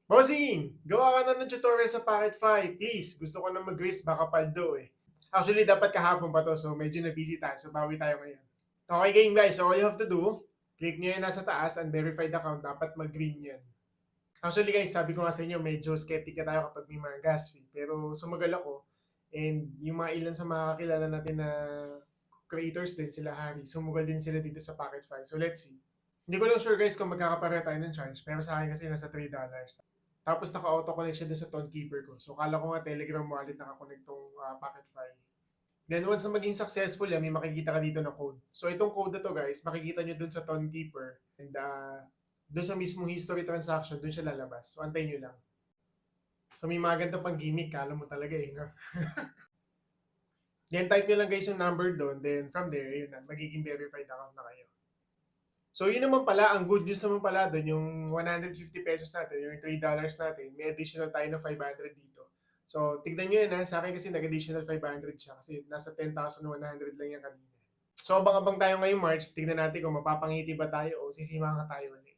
Bossing, gawa ka na ng tutorial sa Pocket 5. Please, gusto ko na mag-raise baka paldo eh. Actually, dapat kahapon pa to, so medyo na-busy tayo. So, bawi tayo ngayon. Okay, game guys. So, all you have to do, click nyo yan nasa taas, unverified account, dapat mag-green yan. Actually guys, sabi ko nga sa inyo, medyo skeptic na tayo kapag may mga gas fee. Pero sumagal ako, and yung mga ilan sa mga kakilala natin na creators din, sila Harry, sumugal din sila dito sa Pocket 5. So, let's see. Hindi ko lang sure guys kung magkakapareho tayo ng charge, pero sa akin kasi nasa $3. Tapos naka-auto connect siya doon sa Ton Keeper ko. So kala ko nga Telegram wallet naka-connect tong Pocket Fi. Then once na maging successful yan, may makikita ka dito na code. So itong code na to guys, makikita nyo doon sa Ton Keeper. And doon sa mismong history transaction, doon siya lalabas. So antayin nyo lang. So may mga ganda pang gimmick, kala mo talaga eh. No? Then type nyo lang guys yung number doon. Then from there, yun na, magiging verified account na kayo. So yun naman pala, ang good news naman pala doon, yung 150 pesos natin, yung $3 natin, may additional tayo na 500 dito. So tignan nyo yun ha, sa akin kasi nag-additional 500 siya kasi nasa 10,100 lang yan kanina. So abang-abang tayo ngayong March, tignan natin kung mapapangiti ba tayo o sisimangan tayo ulit.